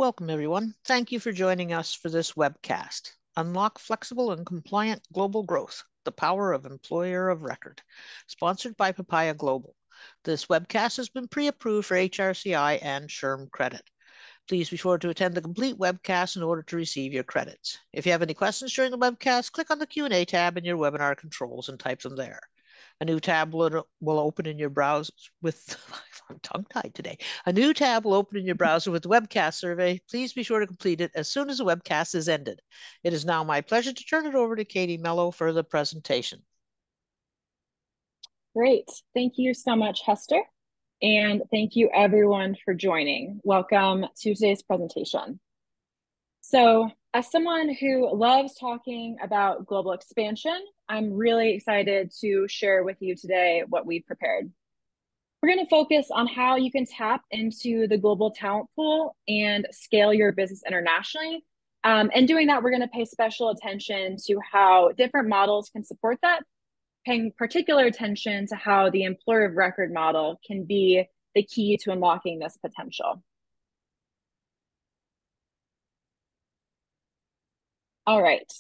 Welcome, everyone. Thank you for joining us for this webcast. Unlock Flexible and Compliant Global Growth, the Power of Employer of Record, sponsored by Papaya Global. This webcast has been pre-approved for HRCI and SHRM credit. Please be sure to attend the complete webcast in order to receive your credits. If you have any questions during the webcast, click on the Q&A tab in your webinar controls and type them there. A new tab will open in your browser with, I'm tongue-tied today. A new tab will open in your browser with the webcast survey. Please be sure to complete it as soon as the webcast is ended. It is now my pleasure to turn it over to Katie Melloh for the presentation. Great. Thank you so much, Hester. And thank you everyone for joining. Welcome to today's presentation. So as someone who loves talking about global expansion, I'm really excited to share with you today what we've prepared. We're going to focus on how you can tap into the global talent pool and scale your business internationally. And doing that, we're going to pay special attention to how different models can support that, paying particular attention to how the employer of record model can be the key to unlocking this potential. All right,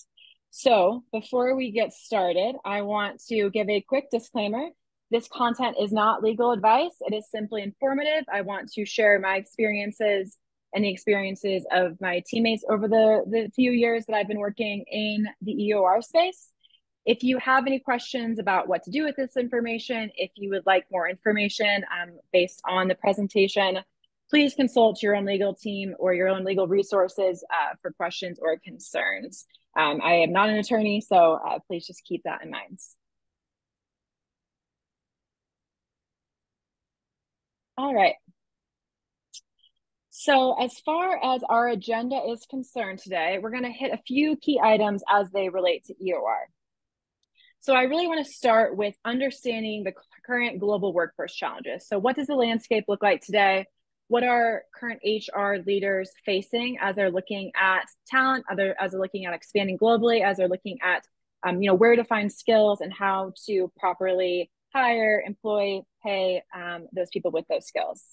so before we get started, I want to give a quick disclaimer. This content is not legal advice. It is simply informative. I want to share my experiences and the experiences of my teammates over the few years that I've been working in the EOR space. If you have any questions about what to do with this information, if you would like more information based on the presentation, please consult your own legal team or your own legal resources for questions or concerns. I am not an attorney, so please just keep that in mind. All right. So as far as our agenda is concerned today, we're going to hit a few key items as they relate to EOR. So I really want to start with understanding the current global workforce challenges. So what does the landscape look like today? What are current HR leaders facing as they're looking at talent, as they're looking at expanding globally, as they're looking at where to find skills and how to properly hire, employ, pay those people with those skills.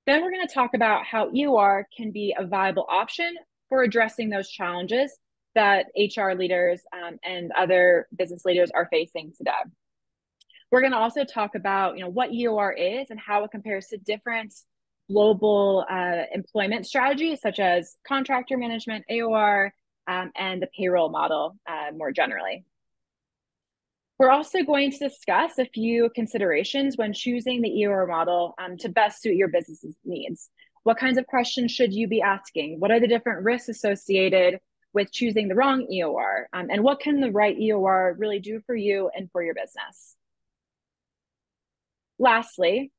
Then we're going to talk about how EOR can be a viable option for addressing those challenges that HR leaders and other business leaders are facing today. We're going to also talk about what EOR is and how it compares to different global employment strategies such as contractor management, AOR, and the payroll model more generally. We're also going to discuss a few considerations when choosing the EOR model to best suit your business's needs. What kinds of questions should you be asking? What are the different risks associated with choosing the wrong EOR? And what can the right EOR really do for you and for your business? Lastly,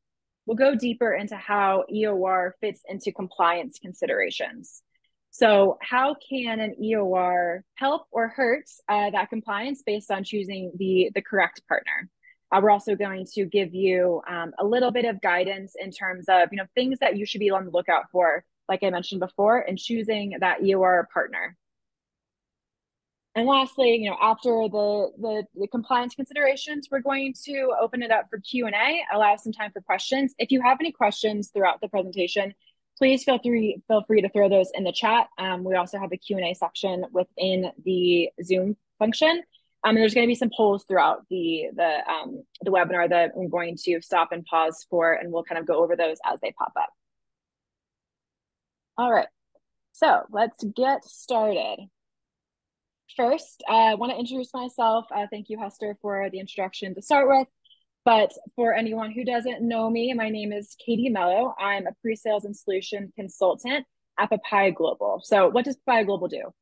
we'll go deeper into how EOR fits into compliance considerations. So how can an EOR help or hurt that compliance based on choosing the correct partner? We're also going to give you a little bit of guidance in terms of things that you should be on the lookout for, like I mentioned before, in choosing that EOR partner. And lastly, after the compliance considerations, we're going to open it up for Q&A, allow some time for questions. If you have any questions throughout the presentation, please feel free to throw those in the chat. We also have a Q&A section within the Zoom function. And there's going to be some polls throughout the webinar that I'm going to stop and pause for, and we'll kind of go over those as they pop up. All right, so let's get started. First, I want to introduce myself. Thank you, Hester, for the introduction to start with. But for anyone who doesn't know me, my name is Katie Melloh. I'm a pre-sales and solution consultant at Papaya Global. So what does Papaya Global do?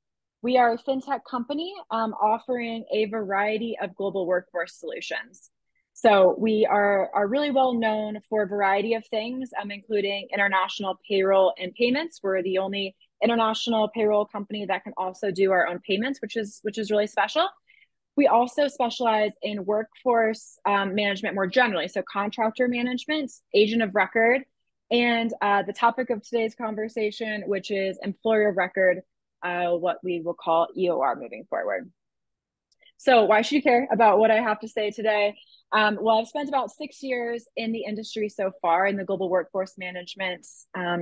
We are a fintech company offering a variety of global workforce solutions. So we are really well known for a variety of things, including international payroll and payments. We're the only international payroll company that can also do our own payments, which is really special. We also specialize in workforce management more generally, so contractor management, agent of record, and the topic of today's conversation, which is employer of record, what we will call EOR moving forward. So why should you care about what I have to say today? Well, I've spent about 6 years in the industry so far, in the global workforce management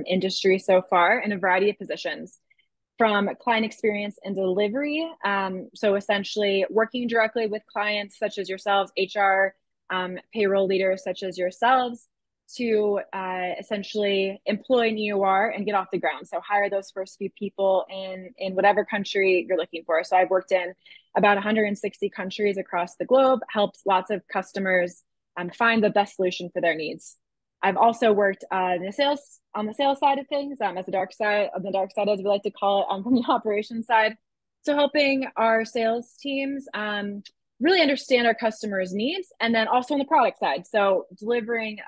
industry so far, in a variety of positions, from client experience and delivery. So essentially working directly with clients such as yourselves, HR, payroll leaders such as yourselves, to essentially employ an EOR and get off the ground. So hire those first few people in whatever country you're looking for. So I've worked in about 160 countries across the globe, helped lots of customers find the best solution for their needs. I've also worked in the sales on the sales side of things, as the dark side, as we like to call it, from the operations side. So helping our sales teams really understand our customers' needs, and then also on the product side. So delivering,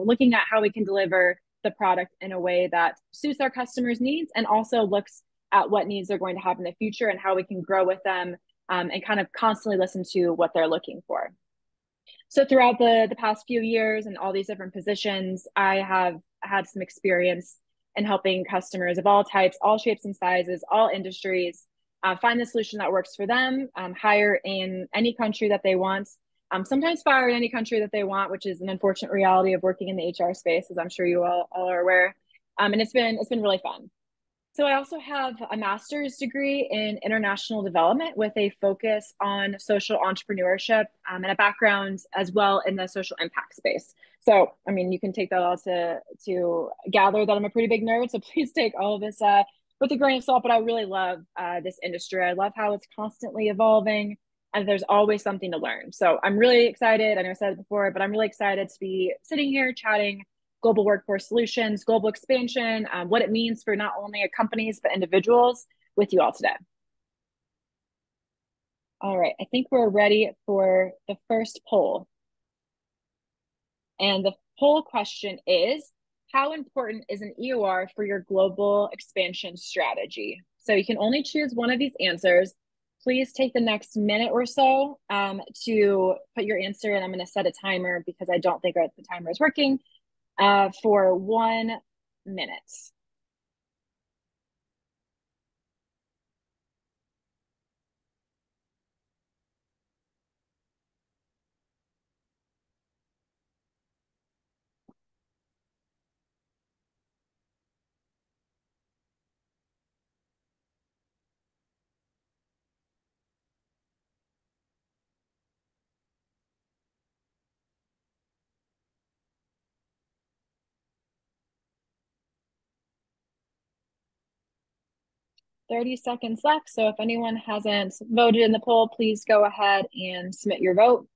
looking at how we can deliver the product in a way that suits our customers' needs, and also looks at what needs they're going to have in the future and how we can grow with them, and kind of constantly listen to what they're looking for. So throughout the past few years and all these different positions, I have had some experience in helping customers of all types, all shapes and sizes, all industries, find the solution that works for them, hire in any country that they want, sometimes fire in any country that they want, which is an unfortunate reality of working in the HR space, as I'm sure you all are aware. And it's been really fun. So I also have a master's degree in international development with a focus on social entrepreneurship, and a background as well in the social impact space. So, I mean, you can take that all to gather that I'm a pretty big nerd. So please take all of this with a grain of salt. But I really love this industry. I love how it's constantly evolving, and there's always something to learn. So I'm really excited. I know I said it before, but I'm really excited to be sitting here chatting global workforce solutions, global expansion, what it means for not only companies, but individuals, with you all today. All right, I think we're ready for the first poll. And the poll question is, how important is an EOR for your global expansion strategy? So you can only choose one of these answers. Please take the next minute or so to put your answer in. I'm going to set a timer because I don't think the timer is working. For 1 minute. $30 seconds left. So if anyone hasn't voted in the poll, please go ahead and submit your vote.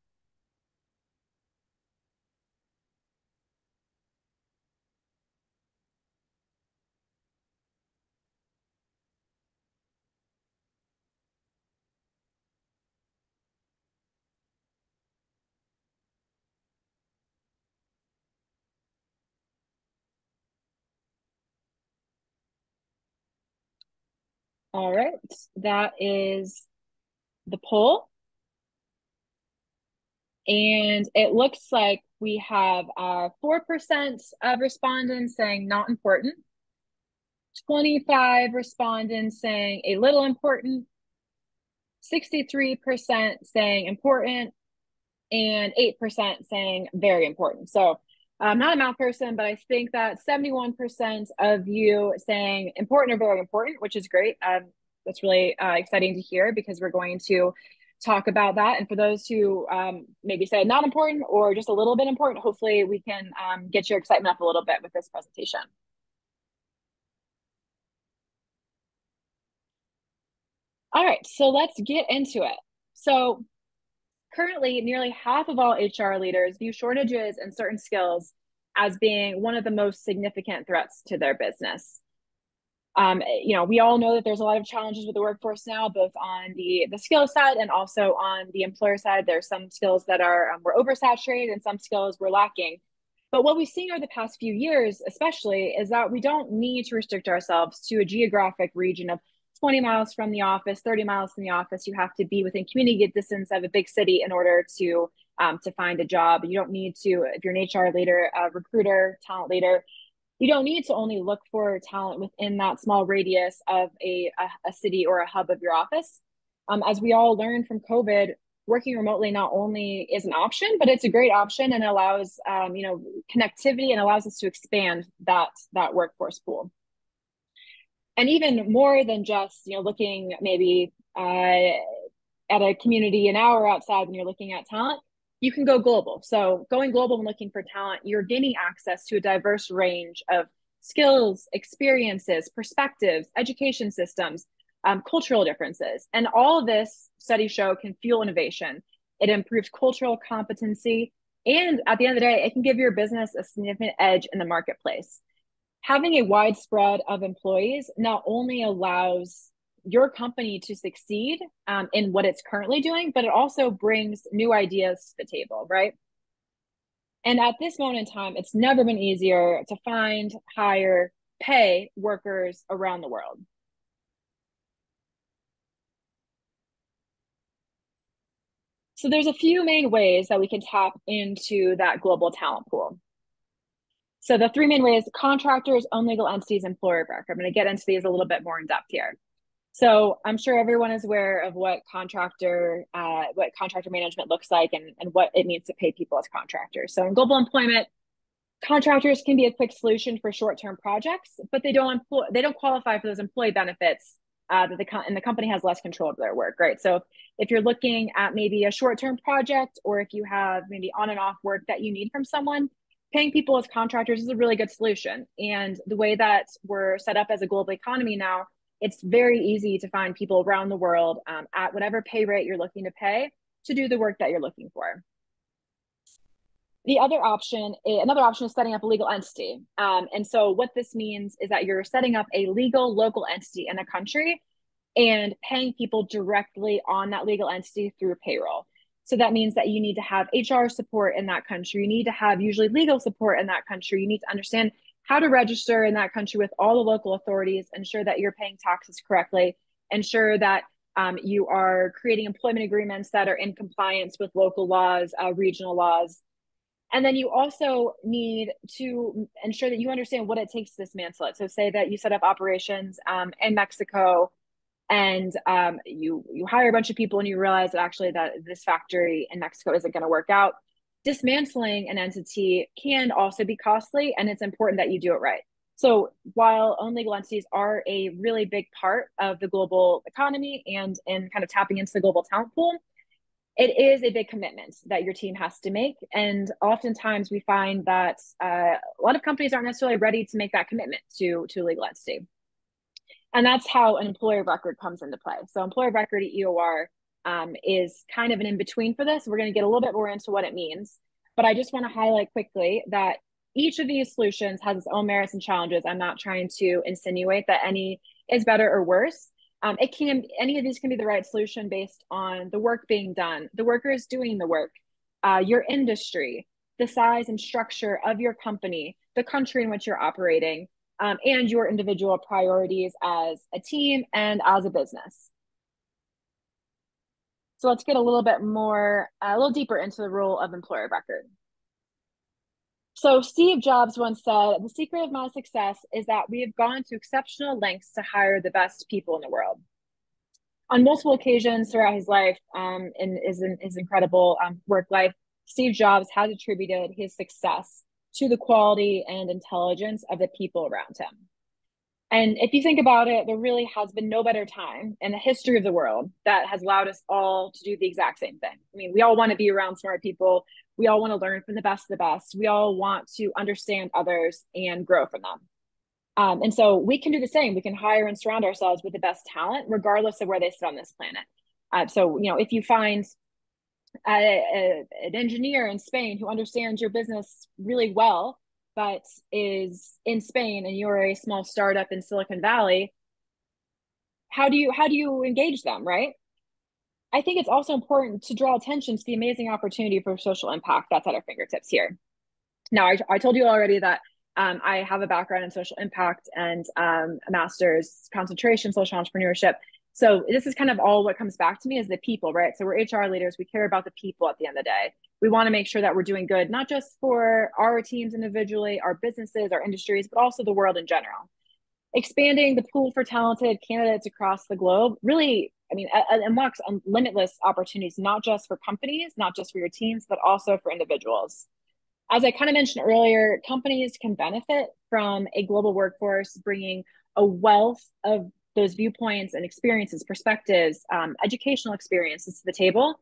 All right, that is the poll. And it looks like we have 4% of respondents saying not important, 25 respondents saying a little important, 63% saying important, and 8% saying very important. So I'm not a math person, but I think that 71% of you saying important or very important, which is great. That's really exciting to hear, because we're going to talk about that. And for those who maybe say not important or just a little bit important, hopefully we can get your excitement up a little bit with this presentation. All right, so let's get into it. So currently, nearly half of all HR leaders view shortages in certain skills as being one of the most significant threats to their business. We all know that there's a lot of challenges with the workforce now, both on the skill side and also on the employer side. There's some skills that we're oversaturated, and some skills we're lacking. But what we've seen over the past few years, especially, is that we don't need to restrict ourselves to a geographic region of 20 miles from the office, 30 miles from the office. You have to be within community distance of a big city in order to find a job. You don't need to, if you're an HR leader, a recruiter, talent leader, you don't need to only look for talent within that small radius of a city or a hub of your office. As we all learned from COVID, working remotely not only is an option, but it's a great option and allows connectivity and allows us to expand that workforce pool. And even more than just looking maybe at a community an hour outside when you're looking at talent, you can go global. So going global and looking for talent, you're gaining access to a diverse range of skills, experiences, perspectives, education systems, cultural differences. And all of this, studies show, can fuel innovation. It improves cultural competency. And at the end of the day, it can give your business a significant edge in the marketplace. Having a wide spread of employees not only allows your company to succeed in what it's currently doing, but it also brings new ideas to the table, right? And at this moment in time, it's never been easier to find, hire, pay workers around the world. So there's a few main ways that we can tap into that global talent pool. So the three main ways: contractors, own legal entities, employer of record. I'm going to get into these a little bit more in depth here. So I'm sure everyone is aware of what contractor management looks like and what it means to pay people as contractors. So in global employment, contractors can be a quick solution for short-term projects, but they don't qualify for those employee benefits and the company has less control of their work, right? So if you're looking at maybe a short-term project, or if you have maybe on and off work that you need from someone, paying people as contractors is a really good solution. And the way that we're set up as a global economy now, it's very easy to find people around the world at whatever pay rate you're looking to pay to do the work that you're looking for. Another option is setting up a legal entity. And so what this means is that you're setting up a legal local entity in a country and paying people directly on that legal entity through payroll. So that means that you need to have HR support in that country. You need to have usually legal support in that country. You need to understand how to register in that country with all the local authorities, ensure that you're paying taxes correctly, ensure that you are creating employment agreements that are in compliance with local laws, regional laws. And then you also need to ensure that you understand what it takes to dismantle it. So say that you set up operations in Mexico, and you hire a bunch of people and you realize that actually that this factory in Mexico isn't going to work out. Dismantling an entity can also be costly, and it's important that you do it right. So while own legal entities are a really big part of the global economy and in kind of tapping into the global talent pool, it is a big commitment that your team has to make. And oftentimes we find that a lot of companies aren't necessarily ready to make that commitment to a legal entity. And that's how an employer of record comes into play. So employer of record at EOR is kind of an in-between for this. We're going to get a little bit more into what it means. But I just want to highlight quickly that each of these solutions has its own merits and challenges. I'm not trying to insinuate that any is better or worse. Any of these can be the right solution based on the work being done, the workers doing the work, your industry, the size and structure of your company, the country in which you're operating, and your individual priorities as a team and as a business. So let's get a little deeper into the role of employer of record. So Steve Jobs once said, "The secret of my success is that we have gone to exceptional lengths to hire the best people in the world." On multiple occasions throughout his life and his incredible work life, Steve Jobs has attributed his success to the quality and intelligence of the people around him. And if you think about it, there really has been no better time in the history of the world that has allowed us all to do the exact same thing. I mean, we all want to be around smart people. We all want to learn from the best of the best. We all want to understand others and grow from them. And so we can do the same. We can hire and surround ourselves with the best talent, regardless of where they sit on this planet. So, if you find an engineer in Spain who understands your business really well, but is in Spain and you're a small startup in Silicon Valley, how do you engage them, right? I think it's also important to draw attention to the amazing opportunity for social impact that's at our fingertips here. Now, I told you already that I have a background in social impact and a master's concentration, social entrepreneurship. So this is kind of all what comes back to me is the people, right? So we're HR leaders. We care about the people at the end of the day. We want to make sure that we're doing good, not just for our teams individually, our businesses, our industries, but also the world in general. Expanding the pool for talented candidates across the globe really, I mean, unlocks limitless opportunities, not just for companies, not just for your teams, but also for individuals. As I kind of mentioned earlier, companies can benefit from a global workforce bringing a wealth of those viewpoints and experiences, perspectives, educational experiences to the table,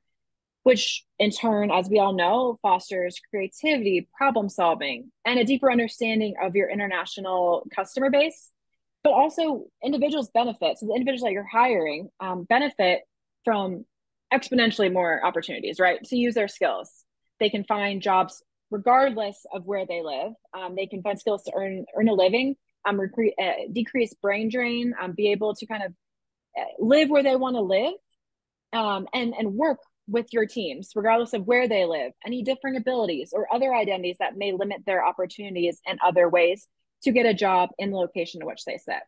which in turn, as we all know, fosters creativity, problem solving, and a deeper understanding of your international customer base. But also, individuals benefit. So the individuals that you're hiring benefit from exponentially more opportunities, right? To use their skills. They can find jobs regardless of where they live. They can find skills to earn a living, decrease brain drain, be able to kind of live where they want to live, and work with your teams, regardless of where they live, any different abilities or other identities that may limit their opportunities in other ways to get a job in the location in which they sit.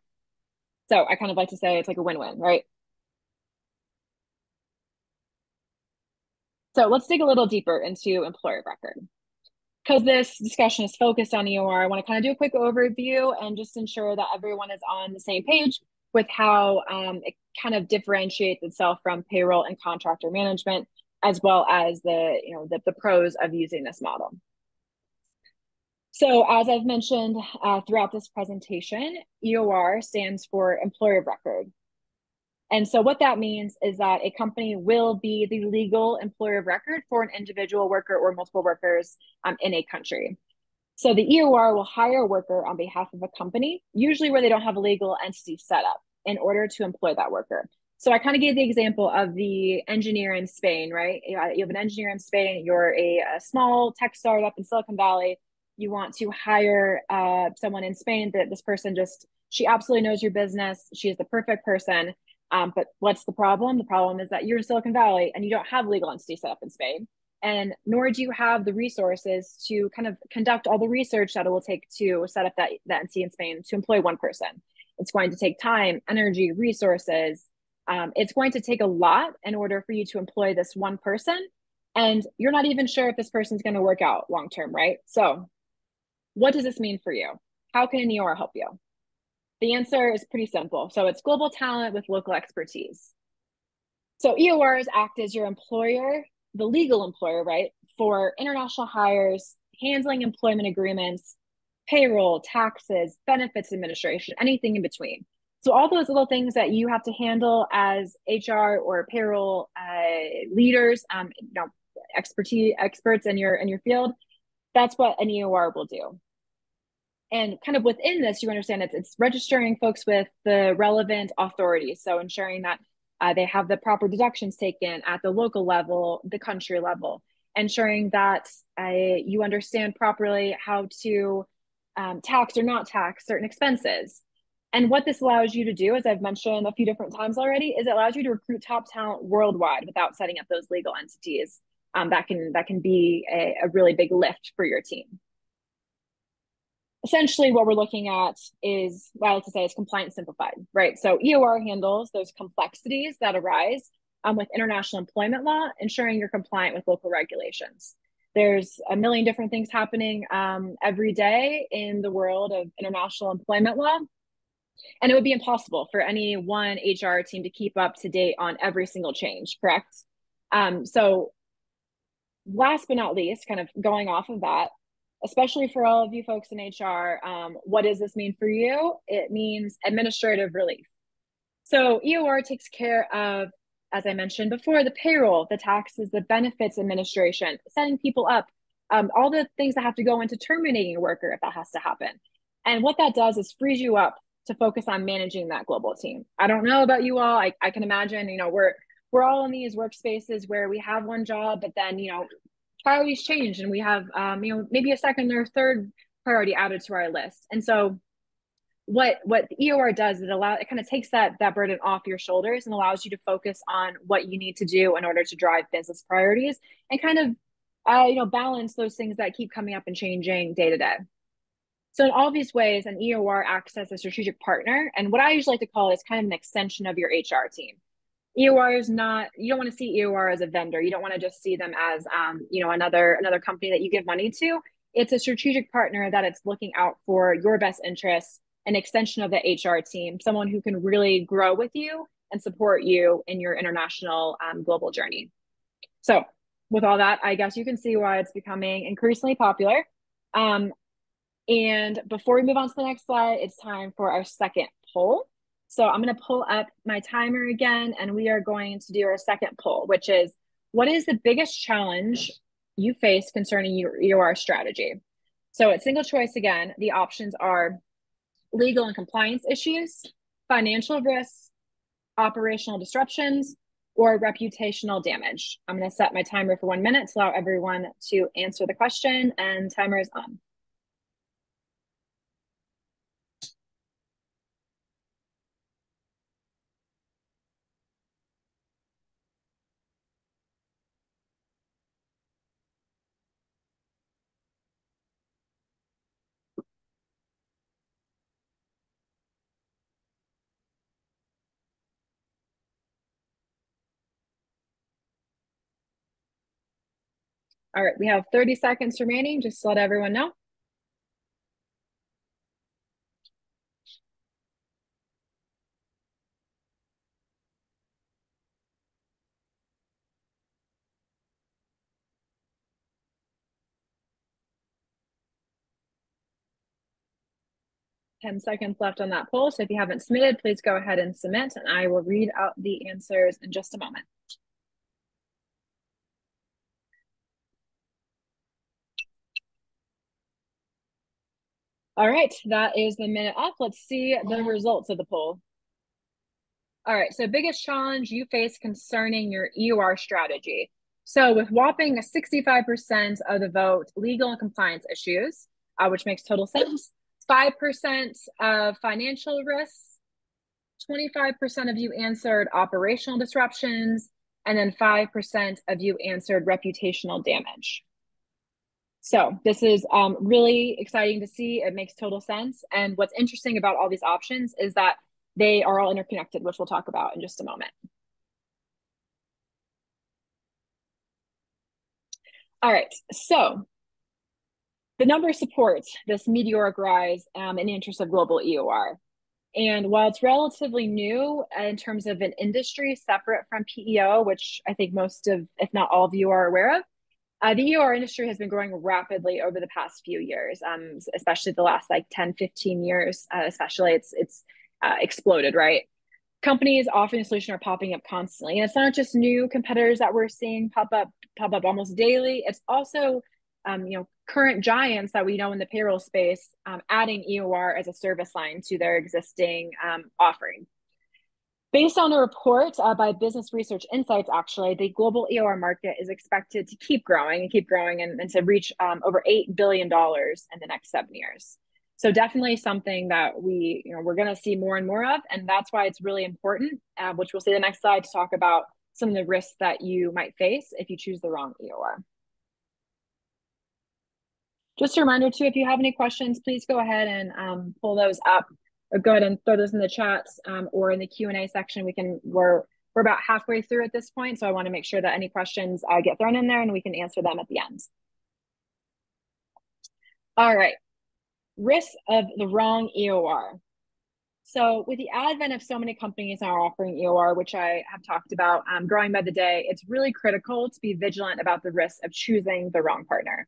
So I kind of like to say it's like a win-win, right? So let's dig a little deeper into employer of record. Because this discussion is focused on EOR, I want to kind of do a quick overview and just ensure that everyone is on the same page with how it kind of differentiates itself from payroll and contractor management, as well as the pros of using this model. So as I've mentioned throughout this presentation, EOR stands for employer of record. And so what that means is that a company will be the legal employer of record for an individual worker or multiple workers in a country. So the EOR will hire a worker on behalf of a company, usually where they don't have a legal entity set up, in order to employ that worker. So I kind of gave the example of the engineer in Spain, right? You have an engineer in Spain, you're a small tech startup in Silicon Valley, you want to hire someone in Spain, that this person she absolutely knows your business, she is the perfect person. But what's the problem? The problem is that you're in Silicon Valley and you don't have a legal entity set up in Spain, and nor do you have the resources to kind of conduct all the research that it will take to set up that entity in Spain to employ one person. It's going to take time, energy, resources. It's going to take a lot in order for you to employ this one person. And you're not even sure if this person's going to work out long term, right? So what does this mean for you? How can an EOR help you? The answer is pretty simple. So it's global talent with local expertise. So EORs act as your employer, the legal employer, right, for international hires, handling employment agreements, payroll, taxes, benefits administration, anything in between. So all those little things that you have to handle as HR or payroll leaders, experts in your field, that's what an EOR will do. And kind of within this, you understand it's registering folks with the relevant authorities. So ensuring that they have the proper deductions taken at the local level, the country level, ensuring that you understand properly how to tax or not tax certain expenses. And what this allows you to do, as I've mentioned a few different times already, is it allows you to recruit top talent worldwide without setting up those legal entities. That can be a really big lift for your team. Essentially, what we're looking at is what I like to say is compliance simplified, right? So EOR handles those complexities that arise with international employment law, ensuring you're compliant with local regulations. There's a million different things happening every day in the world of international employment law. And it would be impossible for any one HR team to keep up to date on every single change, correct? So last but not least, kind of going off of that, especially for all of you folks in HR, what does this mean for you? It means administrative relief. So EOR takes care of, as I mentioned before, the payroll, the taxes, the benefits administration, setting people up, all the things that have to go into terminating a worker if that has to happen. And what that does is frees you up to focus on managing that global team. I don't know about you all. I can imagine, we're all in these workspaces where we have one job, but then, priorities change and we have maybe a second or third priority added to our list. And so what the EOR does is it kind of takes that burden off your shoulders and allows you to focus on what you need to do in order to drive business priorities and kind of balance those things that keep coming up and changing day to day. So in all these ways, an EOR acts as a strategic partner, and what I usually like to call it is kind of an extension of your HR team. EOR is not, you don't want to see EOR as a vendor. You don't want to just see them as, another company that you give money to. It's a strategic partner that it's looking out for your best interests an extension of the HR team, someone who can really grow with you and support you in your international global journey. So with all that, I guess you can see why it's becoming increasingly popular. And before we move on to the next slide, it's time for our second poll. So I'm going to pull up my timer again, and we are going to do our second poll, which is, what is the biggest challenge you face concerning your EOR strategy? So it's single choice again. The options are legal and compliance issues, financial risks, operational disruptions, or reputational damage. I'm going to set my timer for 1 minute to allow everyone to answer the question, and timer is on. All right, we have 30 seconds remaining, just to let everyone know. Ten seconds left on that poll. So if you haven't submitted, please go ahead and submit, and I will read out the answers in just a moment. All right, that is the minute up. Let's see the results of the poll. All right, so biggest challenge you face concerning your EOR strategy. So with whopping 65% of the vote, legal and compliance issues, which makes total sense, 5% of financial risks, 25% of you answered operational disruptions, and then 5% of you answered reputational damage. So this is really exciting to see. It makes total sense. And what's interesting about all these options is that they are all interconnected, which we'll talk about in just a moment. All right, so the numbers support this meteoric rise in the interest of global EOR. And while it's relatively new in terms of an industry separate from PEO, which I think most of, if not all of you are aware of, the EOR industry has been growing rapidly over the past few years, especially the last like 10, 15 years, especially it's exploded, right? Companies offering a solution are popping up constantly. And it's not just new competitors that we're seeing pop up almost daily. It's also, current giants that we know in the payroll space, adding EOR as a service line to their existing offering. Based on a report by Business Research Insights, actually, the global EOR market is expected to keep growing and to reach over $8 billion in the next 7 years. So definitely something that we're going to see more and more of. And that's why it's really important, which we'll see the next slide, to talk about some of the risks that you might face if you choose the wrong EOR. Just a reminder too, if you have any questions, please go ahead and pull those up, or go ahead and throw those in the chats or in the Q&A section. We're about halfway through at this point, so I want to make sure that any questions get thrown in there and we can answer them at the end. All right, risks of the wrong EOR. So with the advent of so many companies now offering EOR, which I have talked about growing by the day, it's really critical to be vigilant about the risks of choosing the wrong partner.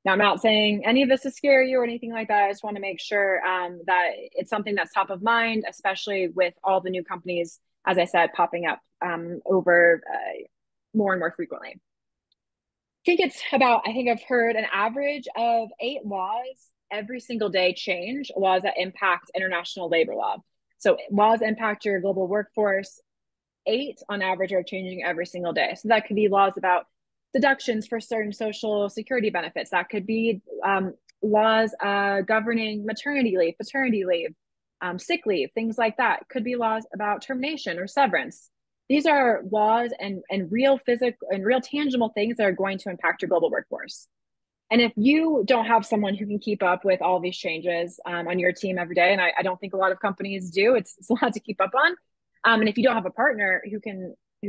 Now, I'm not saying any of this to scare you or anything like that. I just want to make sure that it's something that's top of mind, especially with all the new companies, as I said, popping up over more and more frequently. I think I've heard an average of 8 laws every single day change, laws that impact international labor law. So laws impact your global workforce. 8 on average are changing every single day. So that could be laws about deductions for certain social security benefits. That could be laws governing maternity leave, paternity leave, sick leave, things like that. Could be laws about termination or severance. These are laws and real physical and real tangible things that are going to impact your global workforce. And if you don't have someone who can keep up with all these changes on your team every day, and I don't think a lot of companies do, it's a lot to keep up on. And if you don't have a partner who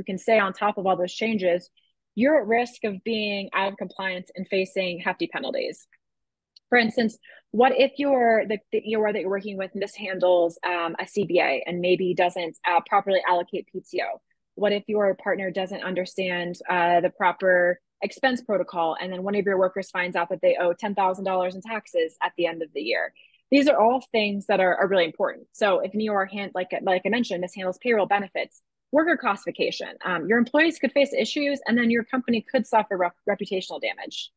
can stay on top of all those changes, you're at risk of being out of compliance and facing hefty penalties. For instance, what if the EOR that you're working with mishandles a CBA and maybe doesn't properly allocate PTO? What if your partner doesn't understand the proper expense protocol, and then one of your workers finds out that they owe $10,000 in taxes at the end of the year? These are all things that are really important. So if an EOR, like I mentioned, mishandles payroll, benefits, worker classification, your employees could face issues, and then your company could suffer reputational damage.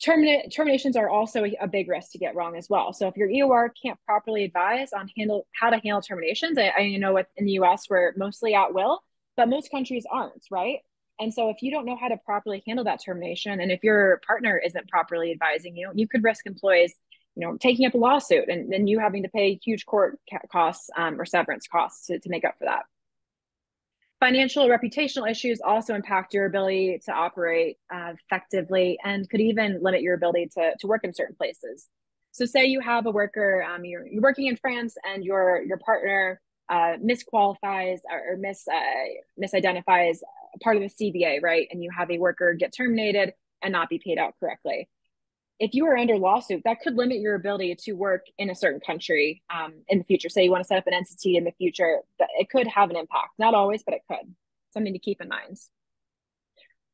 Terminations are also a big risk to get wrong as well. So if your EOR can't properly advise on how to handle terminations, I know in the US we're mostly at will, but most countries aren't, right? And so if you don't know how to properly handle that termination, and if your partner isn't properly advising you, you could risk employees, taking up a lawsuit and then you having to pay huge court costs or severance costs to make up for that. Financial reputational issues also impact your ability to operate effectively and could even limit your ability to work in certain places. So say you have a worker, you're working in France and your partner misqualifies or misidentifies part of the CBA, right? And you have a worker get terminated and not be paid out correctly. If you are under lawsuit, that could limit your ability to work in a certain country in the future. Say you want to set up an entity in the future, it could have an impact. Not always, but it could. Something to keep in mind.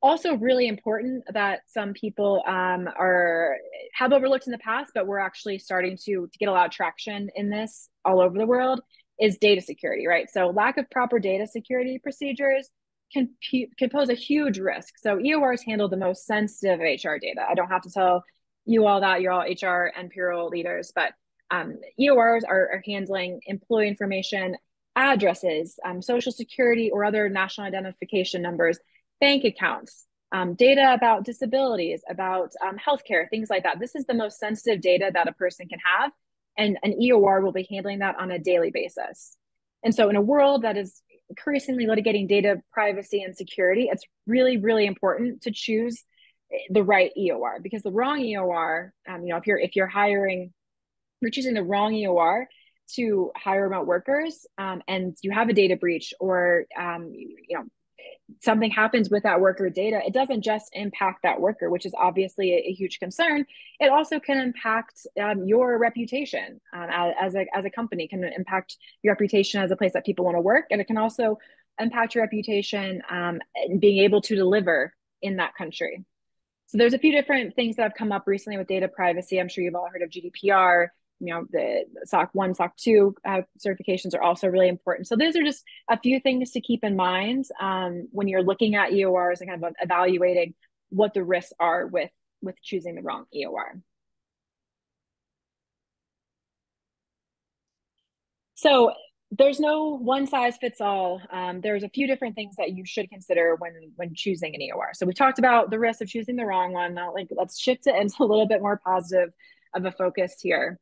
Also really important that some people have overlooked in the past, but we're actually starting to get a lot of traction in this all over the world, is data security, right? So lack of proper data security procedures can pose a huge risk. So EORs handle the most sensitive HR data. I don't have to tell you all that, you're all HR and payroll leaders, but EORs are handling employee information, addresses, social security or other national identification numbers, bank accounts, data about disabilities, about healthcare, things like that. This is the most sensitive data that a person can have, and an EOR will be handling that on a daily basis. And so in a world that is increasingly litigating data privacy and security, it's really, really important to choose the right EOR, because the wrong EOR, if you're choosing the wrong EOR to hire remote workers, and you have a data breach or something happens with that worker data, it doesn't just impact that worker, which is obviously a huge concern. It also can impact your reputation as a company, can impact your reputation as a place that people want to work, and it can also impact your reputation being able to deliver in that country. So there's a few different things that have come up recently with data privacy. I'm sure you've all heard of GDPR. The SOC 1, SOC 2 certifications are also really important. So those are just a few things to keep in mind when you're looking at EORs and kind of evaluating what the risks are with choosing the wrong EOR. So there's no one size fits all. There's a few different things that you should consider when choosing an EOR. So we talked about the risk of choosing the wrong one. Now, let's shift it into a little bit more positive of a focus here.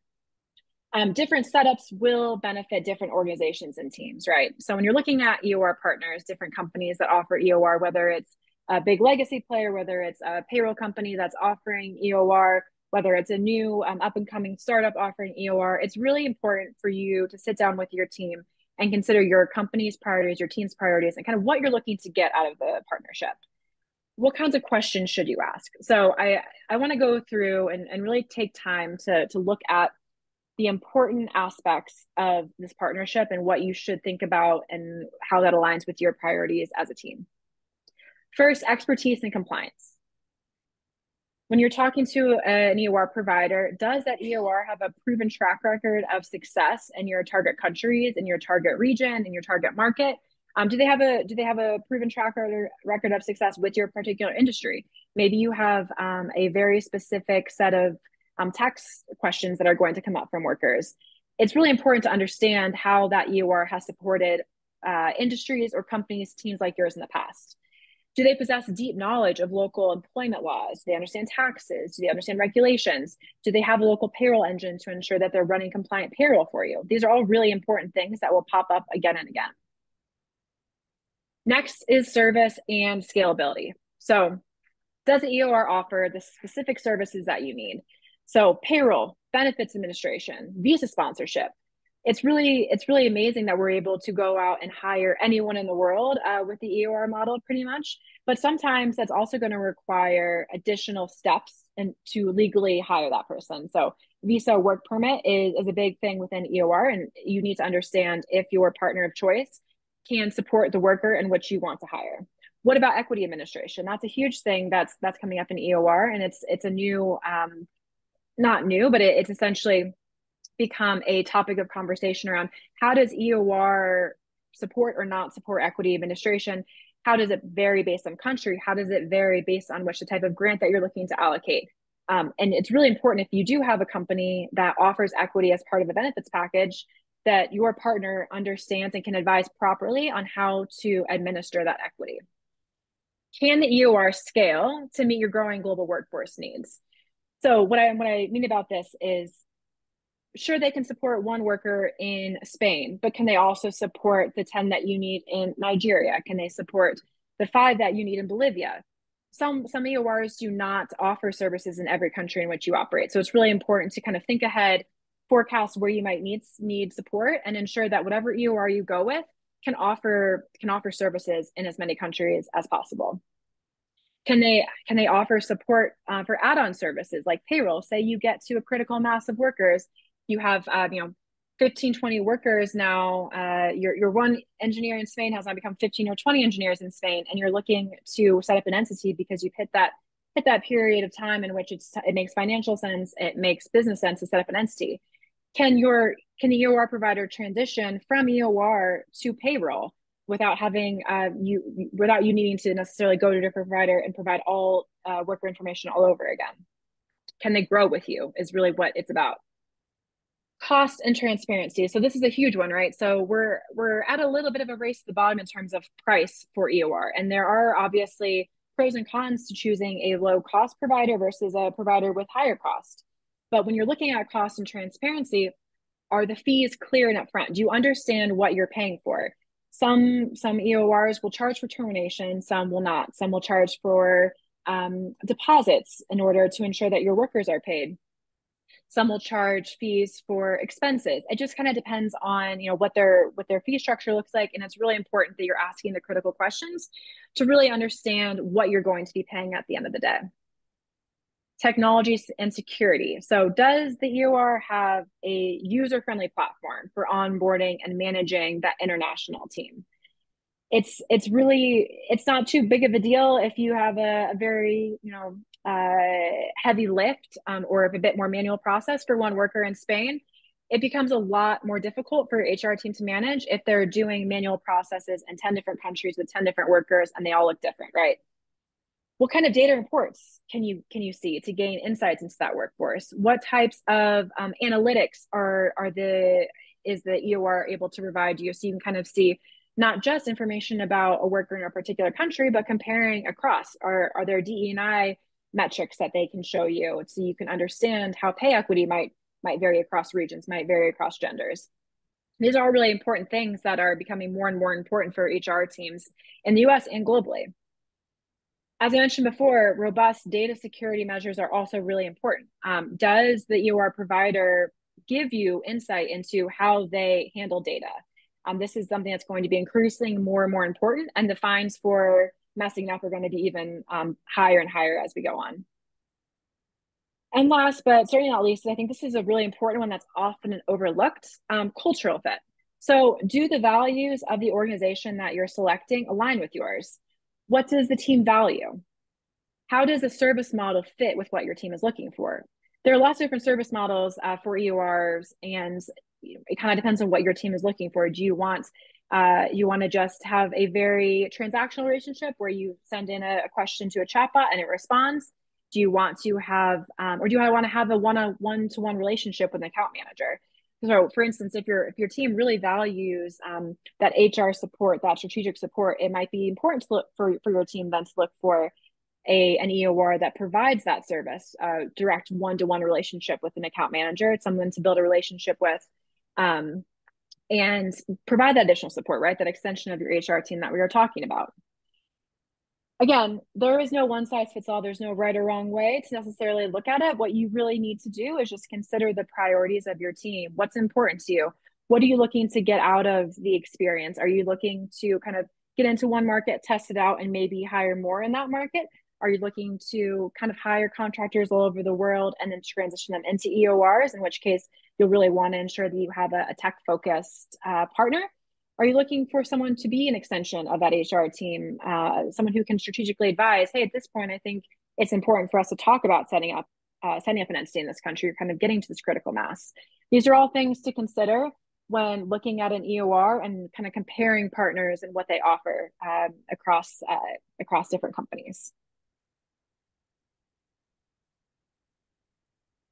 Different setups will benefit different organizations and teams, right? So when you're looking at EOR partners, different companies that offer EOR, whether it's a big legacy player, whether it's a payroll company that's offering EOR, whether it's a new up-and-coming startup offering EOR, it's really important for you to sit down with your team and consider your company's priorities, your team's priorities, and kind of what you're looking to get out of the partnership. What kinds of questions should you ask? So I want to go through and really take time to look at the important aspects of this partnership and what you should think about and how that aligns with your priorities as a team. First, expertise and compliance. When you're talking to an EOR provider, does that EOR have a proven track record of success in your target countries, in your target region, in your target market? Do they have a proven track record of success with your particular industry? Maybe you have a very specific set of tax questions that are going to come up from workers. It's really important to understand how that EOR has supported industries or companies, teams like yours in the past. Do they possess deep knowledge of local employment laws? Do they understand taxes? Do they understand regulations? Do they have a local payroll engine to ensure that they're running compliant payroll for you? These are all really important things that will pop up again and again. Next is service and scalability. So does the EOR offer the specific services that you need? So payroll, benefits administration, visa sponsorship. It's really amazing that we're able to go out and hire anyone in the world with the EOR model pretty much. But sometimes that's also going to require additional steps and to legally hire that person. So visa work permit is a big thing within EOR, and you need to understand if your partner of choice can support the worker in which you want to hire. What about equity administration? That's a huge thing that's coming up in EOR, and it's a new, not new, but it's essentially become a topic of conversation around how does EOR support or not support equity administration? How does it vary based on country? How does it vary based on which the type of grant that you're looking to allocate? And it's really important if you do have a company that offers equity as part of the benefits package, that your partner understands and can advise properly on how to administer that equity. Can the EOR scale to meet your growing global workforce needs? So what I mean about this is, sure, they can support one worker in Spain, but can they also support the 10 that you need in Nigeria? Can they support the 5 that you need in Bolivia? Some EORs do not offer services in every country in which you operate. So it's really important to kind of think ahead, forecast where you might need support, and ensure that whatever EOR you go with can offer services in as many countries as possible. Can they offer support for add-on services like payroll? Say you get to a critical mass of workers, you have 15, 20 workers now. Your one engineer in Spain has now become 15 or 20 engineers in Spain, and you're looking to set up an entity because you've hit that period of time in which it makes financial sense, it makes business sense to set up an entity. Can the EOR provider transition from EOR to payroll without having without you needing to necessarily go to a different provider and provide all worker information all over again? Can they grow with you is really what it's about. Cost and transparency. So this is a huge one, right? So we're at a little bit of a race to the bottom in terms of price for EOR. And there are obviously pros and cons to choosing a low cost provider versus a provider with higher cost. But when you're looking at cost and transparency, are the fees clear and upfront? Do you understand what you're paying for? Some EORs will charge for termination, some will not. Some will charge for deposits in order to ensure that your workers are paid. Some will charge fees for expenses. It just kind of depends on what their fee structure looks like, and it's really important that you're asking the critical questions to really understand what you're going to be paying at the end of the day. Technology and security. So does the EOR have a user-friendly platform for onboarding and managing that international team? It's not too big of a deal if you have a very heavy lift or a bit more manual process for one worker in Spain. It becomes a lot more difficult for your HR team to manage if they're doing manual processes in 10 different countries with 10 different workers and they all look different, right? What kind of data reports can you see to gain insights into that workforce? What types of analytics is the EOR able to provide you, so you can kind of see not just information about a worker in a particular country, but comparing across. Are there DE&I metrics that they can show you, so you can understand how pay equity might vary across regions, might vary across genders? These are really important things that are becoming more and more important for HR teams in the US and globally. As I mentioned before, robust data security measures are also really important. Does the EOR provider give you insight into how they handle data? This is something that's going to be increasing more and more important, and the fines for messing up are going to be even higher and higher as we go on. And last, but certainly not least, I think this is a really important one that's often overlooked, cultural fit. So do the values of the organization that you're selecting align with yours? What does the team value? How does the service model fit with what your team is looking for? There are lots of different service models for EORs, and it kind of depends on what your team is looking for. Do you want to just have a very transactional relationship where you send in a question to a chatbot and it responds? Do you want to have, or do you want to have a one-to-one relationship with an account manager? So, for instance, if your team really values that HR support, that strategic support, it might be important to look for your team then to look for an EOR that provides that service, direct one-to-one relationship with an account manager. It's someone to build a relationship with, and provide that additional support, right? That extension of your HR team that we were talking about. Again, there is no one size fits all. There's no right or wrong way to necessarily look at it. What you really need to do is just consider the priorities of your team. What's important to you? What are you looking to get out of the experience? Are you looking to kind of get into one market, test it out, and maybe hire more in that market? Are you looking to kind of hire contractors all over the world and then transition them into EORs, in which case you'll really want to ensure that you have a tech-focused partner? Are you looking for someone to be an extension of that HR team, someone who can strategically advise, hey, at this point, I think it's important for us to talk about setting up an entity in this country, you're kind of getting to this critical mass. These are all things to consider when looking at an EOR and kind of comparing partners and what they offer across different companies.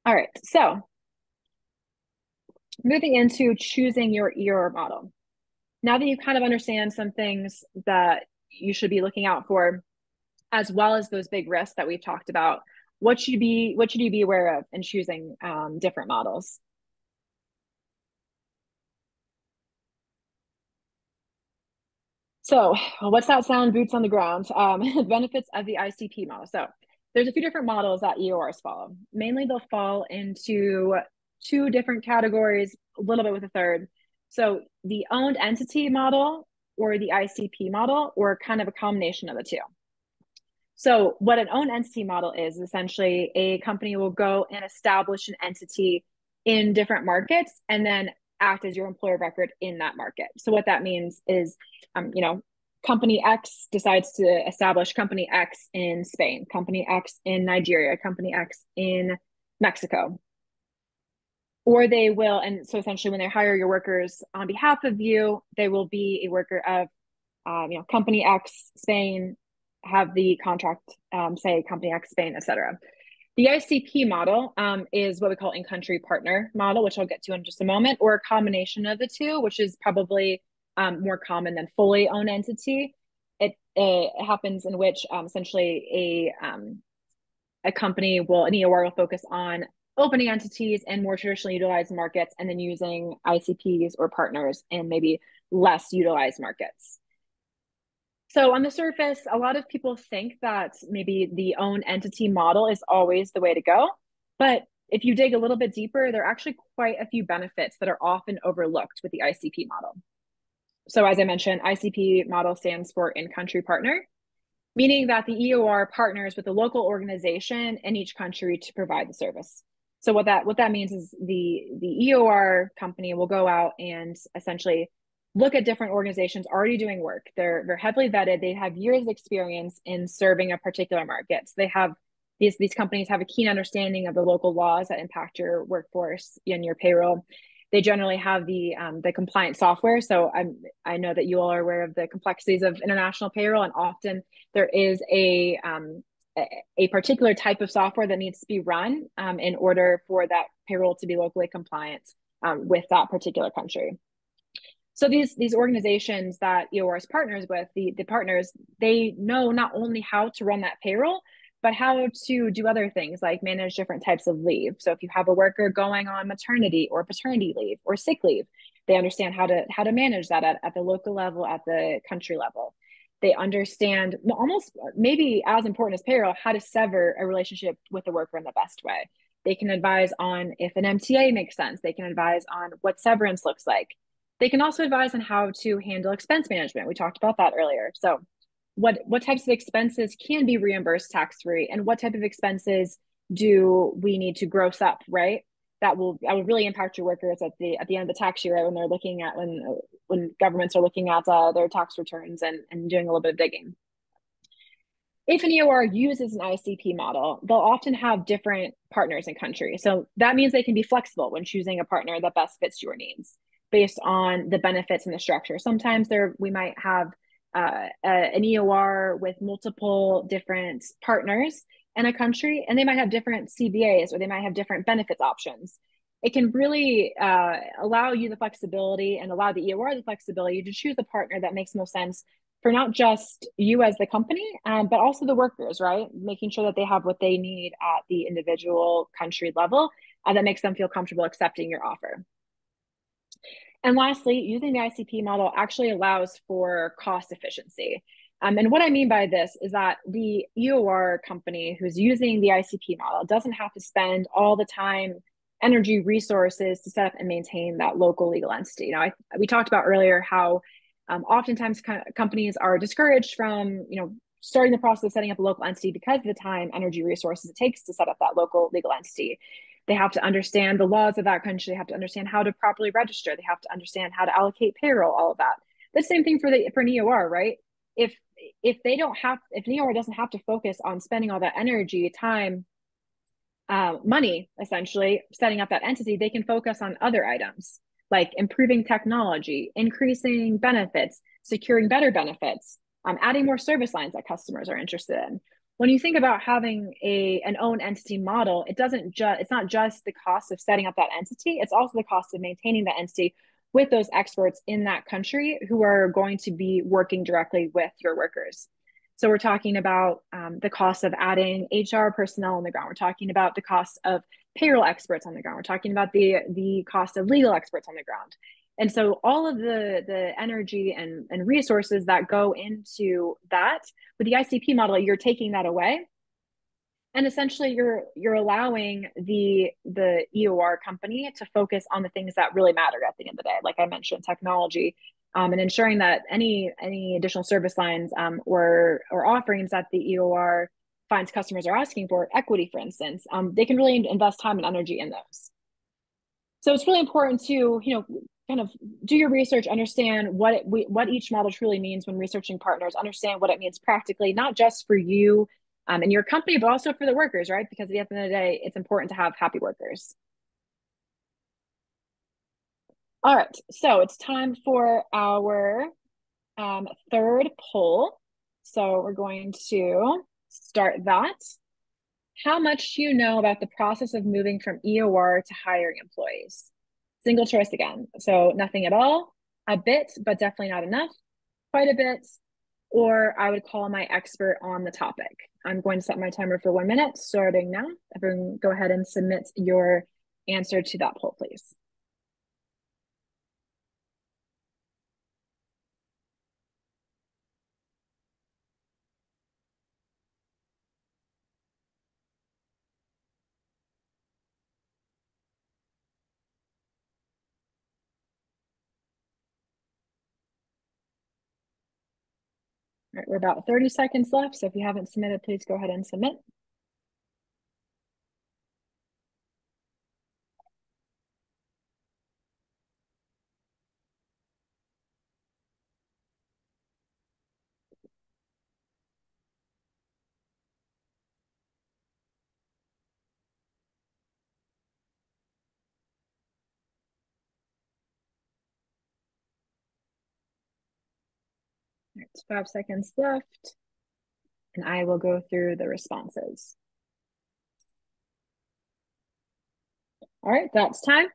All right, so moving into choosing your EOR model. Now that you kind of understand some things that you should be looking out for, as well as those big risks that we've talked about, what should you be aware of in choosing different models? So what's that sound? Boots on the ground. The benefits of the ICP model. So there's a few different models that EORs follow. Mainly they'll fall into two different categories, a little bit with a third. So the owned entity model or the ICP model, or kind of a combination of the two. So what an owned entity model is essentially a company will go and establish an entity in different markets and then act as your employer of record in that market. So what that means is, company X decides to establish company X in Spain, company X in Nigeria, company X in Mexico. Or they will, and so essentially when they hire your workers on behalf of you, they will be a worker of, company X Spain, have the contract say company X Spain, etc. The ICP model is what we call in-country partner model, which I'll get to in just a moment, or a combination of the two, which is probably more common than fully owned entity. It happens in which essentially a company an EOR will focus on opening entities in more traditionally utilized markets and then using ICPs or partners in maybe less utilized markets. So on the surface, a lot of people think that maybe the own entity model is always the way to go. But if you dig a little bit deeper, there are actually quite a few benefits that are often overlooked with the ICP model. So as I mentioned, ICP model stands for in-country partner, meaning that the EOR partners with the local organization in each country to provide the service. So what that means is the EOR company will go out and essentially look at different organizations already doing work. They're heavily vetted. They have years of experience in serving a particular market. So they have these companies have a keen understanding of the local laws that impact your workforce and your payroll. They generally have the compliant software. So I know that you all are aware of the complexities of international payroll, and often there is a particular type of software that needs to be run in order for that payroll to be locally compliant with that particular country. So these organizations that EOR's partners with, the partners, they know not only how to run that payroll, but how to do other things like manage different types of leave. So if you have a worker going on maternity or paternity leave or sick leave, they understand how to manage that at the local level, at the country level. They understand, almost maybe as important as payroll, how to sever a relationship with the worker in the best way. They can advise on if an MTA makes sense. They can advise on what severance looks like. They can also advise on how to handle expense management. We talked about that earlier. So what types of expenses can be reimbursed tax-free, and what type of expenses do we need to gross up, right? That will really impact your workers at the end of the tax year, right? When they're looking at when governments are looking at their tax returns and doing a little bit of digging. If an EOR uses an ICP model, they'll often have different partners in country. So that means they can be flexible when choosing a partner that best fits your needs based on the benefits and the structure. Sometimes we might have an EOR with multiple different partners in a country, and they might have different CBAs or they might have different benefits options. It can really allow you the flexibility and allow the EOR the flexibility to choose a partner that makes most sense for not just you as the company, but also the workers, right? Making sure that they have what they need at the individual country level that makes them feel comfortable accepting your offer. And lastly, using the ICP model actually allows for cost efficiency. And what I mean by this is that the EOR company who's using the ICP model doesn't have to spend all the time, energy, resources to set up and maintain that local legal entity. We talked about earlier how Oftentimes companies are discouraged from, starting the process of setting up a local entity because of the time, energy, resources it takes to set up that local legal entity. They have to understand the laws of that country. They have to understand how to properly register. They have to understand how to allocate payroll, all of that. The same thing for an EOR, right? If an EOR doesn't have to focus on spending all that energy, time, money, essentially setting up that entity, they can focus on other items like improving technology, increasing benefits, securing better benefits, adding more service lines that customers are interested in. When you think about having an own entity model, it's not just the cost of setting up that entity, it's also the cost of maintaining the entity with those experts in that country who are going to be working directly with your workers. So we're talking about the cost of adding HR personnel on the ground. We're talking about the cost of payroll experts on the ground. We're talking about the cost of legal experts on the ground. And so all of the energy and resources that go into that, with the ICP model, you're taking that away. And essentially you're allowing the EOR company to focus on the things that really matter at the end of the day. Like I mentioned, technology, and ensuring that any additional service lines or offerings that the EOR finds customers are asking for, equity, for instance, they can really invest time and energy in those. So it's really important to, kind of do your research, understand what each model truly means when researching partners, understand what it means practically, not just for you and your company, but also for the workers, right? Because at the end of the day, it's important to have happy workers. All right, so it's time for our third poll. So we're going to start that. How much do you know about the process of moving from EOR to hiring employees? Single choice again. So nothing at all, a bit, but definitely not enough, quite a bit, or I would call my expert on the topic. I'm going to set my timer for 1 minute, starting now. Everyone go ahead and submit your answer to that poll, please. All right, we're about 30 seconds left, so if you haven't submitted, please go ahead and submit. All right, 5 seconds left, and I will go through the responses. All right, that's time.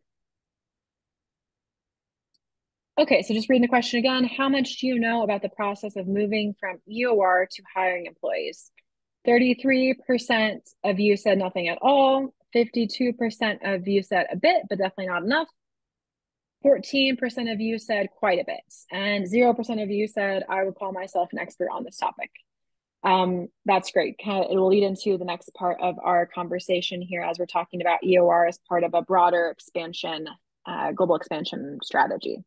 Okay, so just reading the question again, how much do you know about the process of moving from EOR to hiring employees? 33% of you said nothing at all. 52% of you said a bit, but definitely not enough. 14% of you said quite a bit. And 0% of you said, I would call myself an expert on this topic. That's great. It will lead into the next part of our conversation here as we're talking about EOR as part of a broader expansion, global expansion strategy.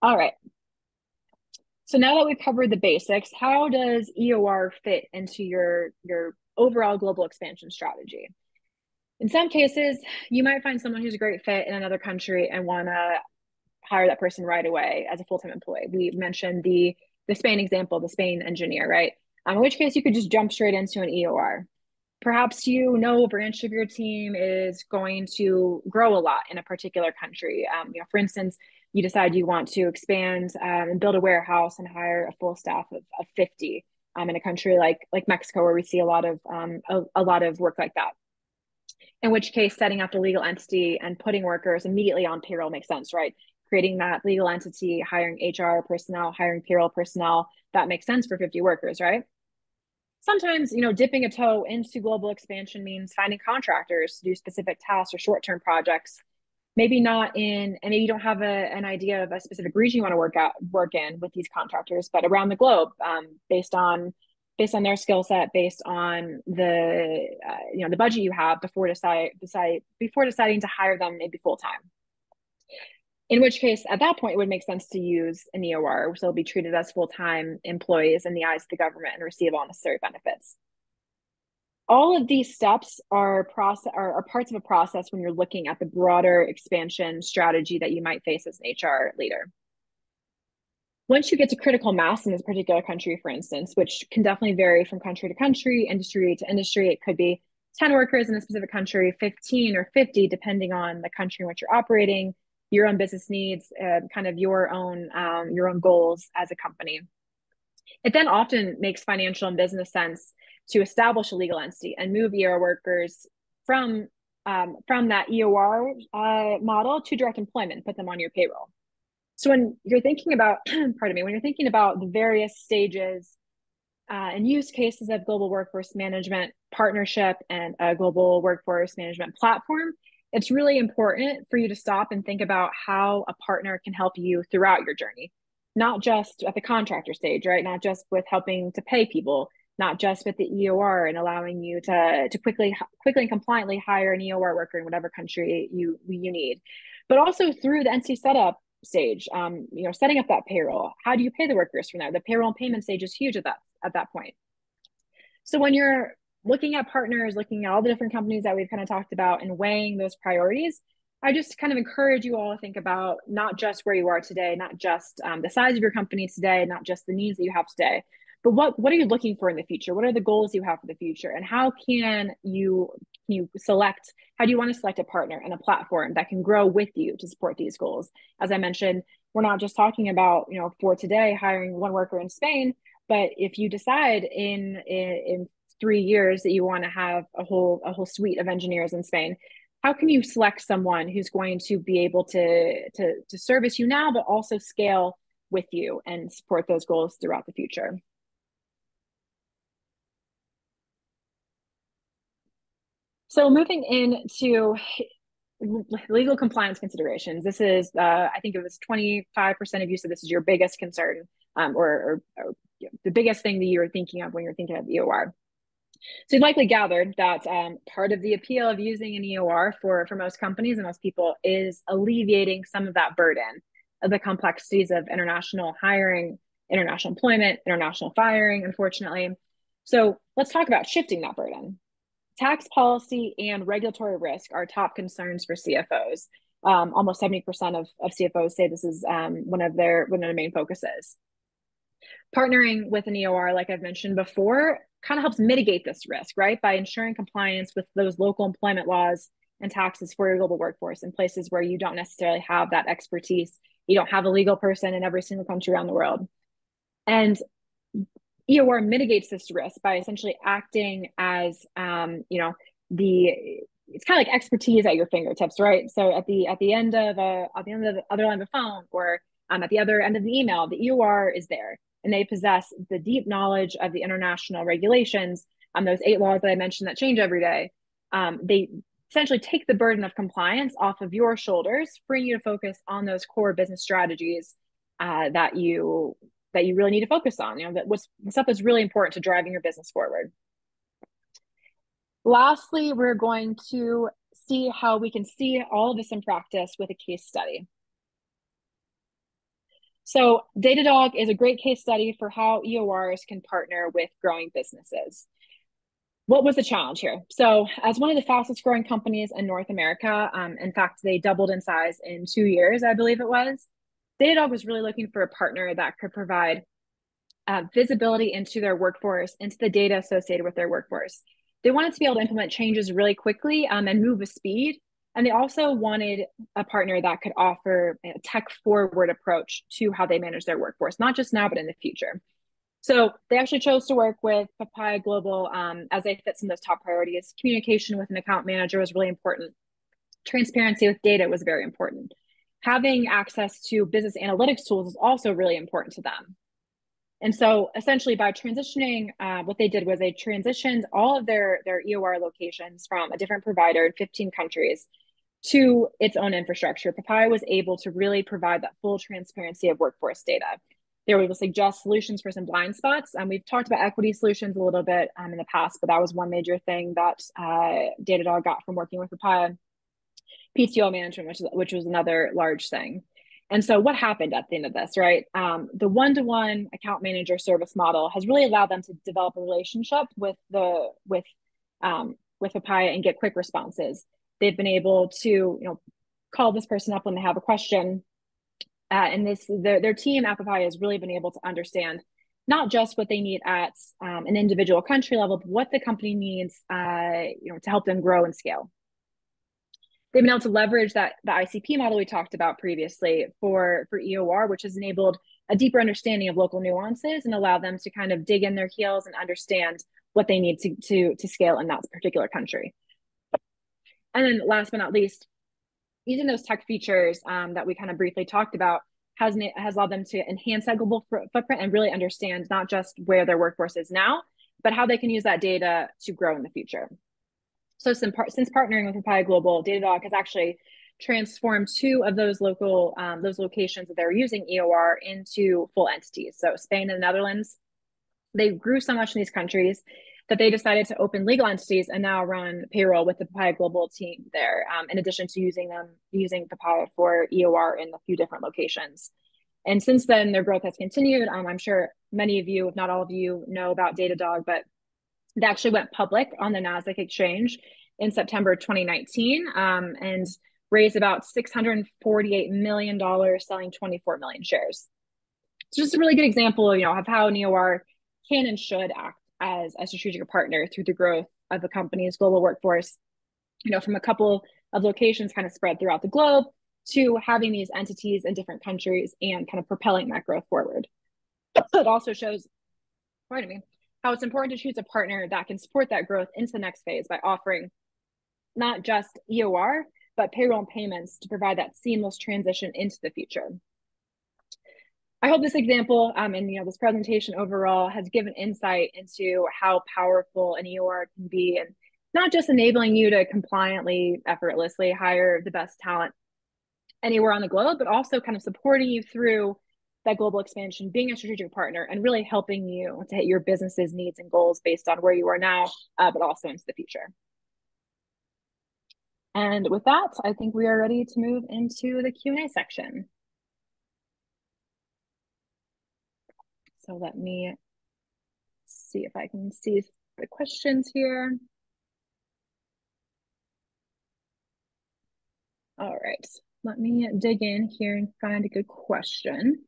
All right. So now that we've covered the basics, how does EOR fit into your overall global expansion strategy? In some cases, you might find someone who's a great fit in another country and want to hire that person right away as a full-time employee. We mentioned the Spain example, the Spain engineer, right? In which case you could just jump straight into an EOR. Perhaps a branch of your team is going to grow a lot in a particular country. For instance, you decide you want to expand and build a warehouse and hire a full staff of 50 in a country like Mexico, where we see a lot of work like that. In which case, setting up a legal entity and putting workers immediately on payroll makes sense, right? Creating that legal entity, hiring HR personnel, hiring payroll personnel, that makes sense for 50 workers, right? Sometimes, dipping a toe into global expansion means finding contractors to do specific tasks or short-term projects. Maybe and maybe you don't have an idea of a specific region you want to work in with these contractors, but around the globe, based on their skill set, based on the budget you have before deciding to hire them maybe full time. in which case, at that point, it would make sense to use an EOR, so they'll be treated as full-time employees in the eyes of the government and receive all necessary benefits. All of these steps are parts of a process when you're looking at the broader expansion strategy that you might face as an HR leader. Once you get to critical mass in this particular country, for instance, which can definitely vary from country to country, industry to industry, it could be 10 workers in a specific country, 15 or 50, depending on the country in which you're operating, your own business needs, kind of your own goals as a company. It then often makes financial and business sense to establish a legal entity and move EOR workers from that EOR model to direct employment, put them on your payroll. So when you're thinking about, when you're thinking about the various stages and use cases of global workforce management partnership and a global workforce management platform, it's really important for you to stop and think about how a partner can help you throughout your journey, not just at the contractor stage, right? Not just with helping to pay people, not just with the EOR and allowing you to quickly and compliantly hire an EOR worker in whatever country you need, but also through the entity setup stage, setting up that payroll. How do you pay the workers from there? The payroll and payment stage is huge at that point. So when you're looking at partners, looking at all the different companies that we've kind of talked about and weighing those priorities, I just kind of encourage you all to think about not just where you are today, not just the size of your company today, not just the needs that you have today, but what are you looking for in the future? What are the goals you have for the future? And how can you select, how do you want to select a partner and a platform that can grow with you to support these goals? As I mentioned, we're not just talking about, for today, hiring one worker in Spain, but if you decide in 3 years that you want to have a whole suite of engineers in Spain, how can you select someone who's going to be able to service you now, but also scale with you and support those goals throughout the future? So moving into legal compliance considerations, this is, I think it was 25% of you said this is your biggest concern, or the biggest thing that you're thinking of when you're thinking of EOR. So you've likely gathered that part of the appeal of using an EOR for most companies and most people is alleviating some of that burden of the complexities of international hiring, international employment, international firing, unfortunately. So let's talk about shifting that burden. Tax policy and regulatory risk are top concerns for CFOs. Almost 70% of CFOs say this is one of their main focuses. Partnering with an EOR, like I've mentioned before, kind of helps mitigate this risk, right? By ensuring compliance with those local employment laws and taxes for your global workforce in places where you don't necessarily have that expertise. You don't have a legal person in every single country around the world. And EOR mitigates this risk by essentially acting as, it's kind of like expertise at your fingertips, right? So at the end of the other line of the phone, or at the other end of the email, the EOR is there, and they possess the deep knowledge of the international regulations, those 8 laws that I mentioned that change every day. They essentially take the burden of compliance off of your shoulders, freeing you to focus on those core business strategies that you really need to focus on, the stuff that's really important to driving your business forward. Lastly, we're going to see how we can see all of this in practice with a case study. So Datadog is a great case study for how EORs can partner with growing businesses. What was the challenge here? So as one of the fastest growing companies in North America, in fact, they doubled in size in 2 years, I believe it was, Datadog was really looking for a partner that could provide visibility into their workforce, into the data associated with their workforce. They wanted to be able to implement changes really quickly and move with speed. And they also wanted a partner that could offer a tech-forward approach to how they manage their workforce, not just now, but in the future. So they actually chose to work with Papaya Global as they fit some of those top priorities. Communication with an account manager was really important. Transparency with data was very important. Having access to business analytics tools is also really important to them. And so essentially by transitioning, what they did was they transitioned all of their EOR locations from a different provider in 15 countries to its own infrastructure. Papaya was able to really provide that full transparency of workforce data. They were able to suggest solutions for some blind spots. We've talked about equity solutions a little bit in the past, but that was one major thing that Datadog got from working with Papaya. PTO management, which was another large thing. And so what happened at the end of this, right? The one-to-one account manager service model has really allowed them to develop a relationship with Papaya and get quick responses. They've been able to, call this person up when they have a question. And their team at Papaya has really been able to understand not just what they need at an individual country level, but what the company needs, to help them grow and scale. They've been able to leverage the ICP model we talked about previously for EOR, which has enabled a deeper understanding of local nuances and allow them to kind of dig in their heels and understand what they need to scale in that particular country. And then last but not least, using those tech features that we kind of briefly talked about has allowed them to enhance that global footprint and really understand not just where their workforce is now, but how they can use that data to grow in the future. So since partnering with Papaya Global, Datadog has actually transformed 2 of those locations that they're using EOR into full entities. So Spain and the Netherlands, they grew so much in these countries that they decided to open legal entities and now run payroll with the Papaya Global team there, in addition to using Papaya for EOR in a few different locations. And since then, their growth has continued. I'm sure many of you, if not all of you, know about Datadog, but they actually went public on the NASDAQ exchange in September 2019 and raised about $648 million, selling 24 million shares. It's just a really good example, of how EOR can and should act as a strategic partner through the growth of the company's global workforce, from a couple of locations kind of spread throughout the globe to having these entities in different countries and kind of propelling that growth forward. It also shows, how it's important to choose a partner that can support that growth into the next phase by offering not just EOR, but payroll and payments to provide that seamless transition into the future. I hope this example and this presentation overall has given insight into how powerful an EOR can be, and not just enabling you to compliantly, effortlessly hire the best talent anywhere on the globe, but also kind of supporting you through that global expansion, being a strategic partner, and really helping you to hit your business's needs and goals based on where you are now, but also into the future. And with that, I think we are ready to move into the Q&A section. So let me see if I can see the questions here. All right, let me dig in here and find a good question.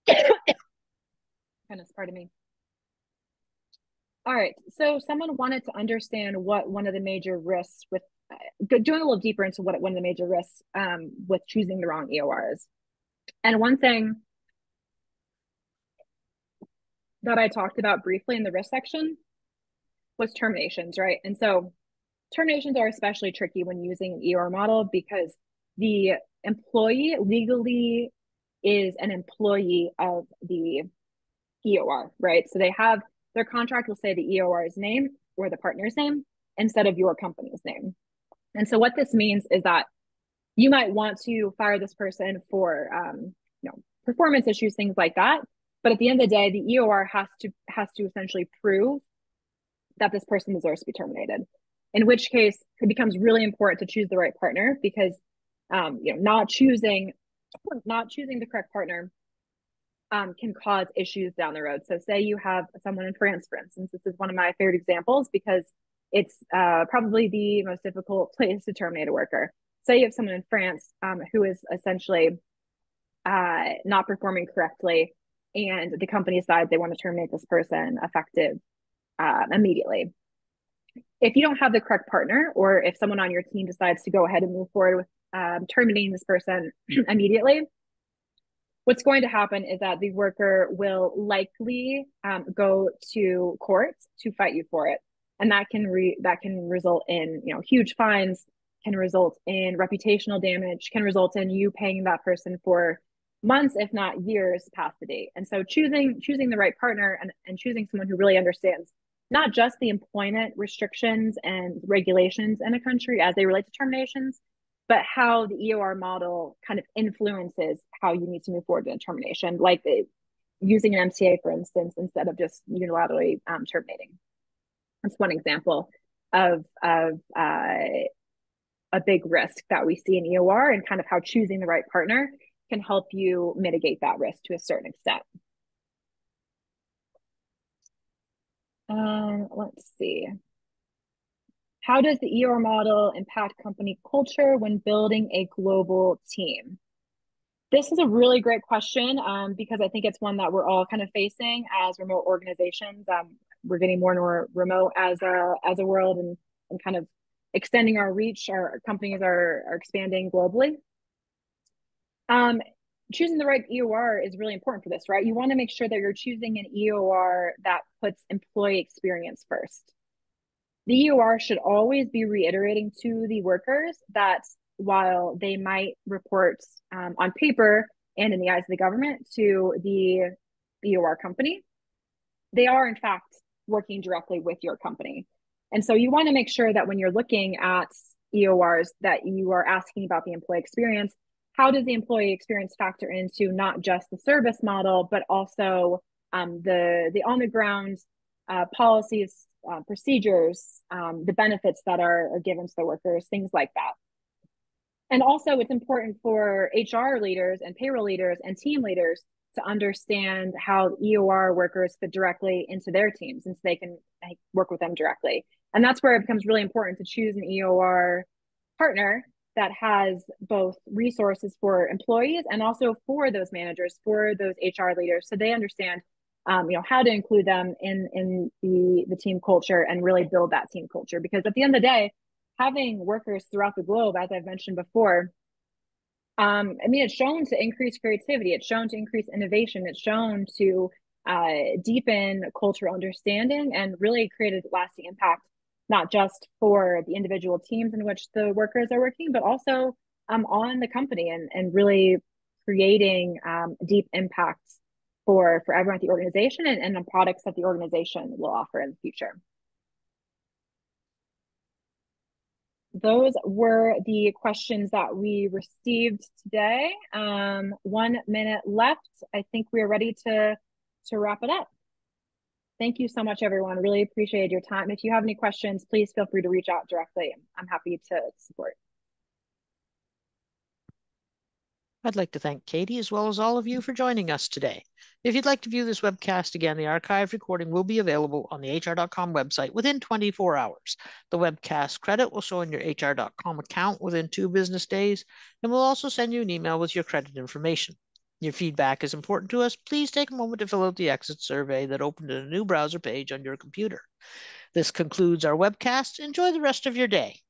Goodness, pardon me. All right, so someone wanted to understand what one of the major risks with, doing a little deeper into what one of the major risks with choosing the wrong EOR is. And one thing that I talked about briefly in the risk section was terminations, right? And so terminations are especially tricky when using an EOR model because the employee legally is an employee of the EOR, right? So they have, their contract will say the EOR's name or the partner's name instead of your company's name. And so what this means is that you might want to fire this person for performance issues, things like that. But at the end of the day, the EOR has to essentially prove that this person deserves to be terminated. In which case, it becomes really important to choose the right partner because not choosing the correct partner can cause issues down the road. So say you have someone in France, for instance. This is one of my favorite examples because it's probably the most difficult place to terminate a worker. Say you have someone in France who is essentially not performing correctly, and the company decides they want to terminate this person effective immediately. If you don't have the correct partner, or if someone on your team decides to go ahead and move forward with terminating this person immediately, what's going to happen is that the worker will likely go to court to fight you for it, and that can result in huge fines, can result in reputational damage, can result in you paying that person for months, if not years, past the date. And so choosing the right partner and choosing someone who really understands not just the employment restrictions and regulations in a country as they relate to terminations, but how the EOR model kind of influences how you need to move forward in a termination, like using an MTA, for instance, instead of just unilaterally terminating. That's one example of a big risk that we see in EOR, and kind of how choosing the right partner can help you mitigate that risk to a certain extent. Let's see. How does the EOR model impact company culture when building a global team? This is a really great question because I think it's one that we're all kind of facing as remote organizations. We're getting more and more remote as a world, and kind of extending our reach. Our companies are expanding globally. Choosing the right EOR is really important for this, right? You want to make sure that you're choosing an EOR that puts employee experience first. The EOR should always be reiterating to the workers that while they might report on paper and in the eyes of the government to the EOR company, they are in fact working directly with your company. And so you want to make sure that when you're looking at EORs that you are asking about the employee experience. How does the employee experience factor into not just the service model, but also the on the ground policies, procedures, the benefits that are given to the workers, things like that. And also it's important for HR leaders and payroll leaders and team leaders to understand how EOR workers fit directly into their teams, and so they can work with them directly. And that's where it becomes really important to choose an EOR partner that has both resources for employees and also for those managers, for those HR leaders, so they understand how to include them in the team culture and really build that team culture. Because at the end of the day, having workers throughout the globe, as I've mentioned before, it's shown to increase creativity. It's shown to increase innovation. It's shown to deepen cultural understanding and really create a lasting impact, not just for the individual teams in which the workers are working, but also on the company, and really creating deep impacts for everyone at the organization and the products that the organization will offer in the future. Those were the questions that we received today. 1 minute left. I think we are ready to wrap it up. Thank you so much, everyone. Really appreciate your time. If you have any questions, please feel free to reach out directly. I'm happy to support. I'd like to thank Katie as well as all of you for joining us today. If you'd like to view this webcast again, the archived recording will be available on the HR.com website within 24 hours. The webcast credit will show in your HR.com account within 2 business days, and we'll also send you an email with your credit information. Your feedback is important to us. Please take a moment to fill out the exit survey that opened in a new browser page on your computer. This concludes our webcast. Enjoy the rest of your day.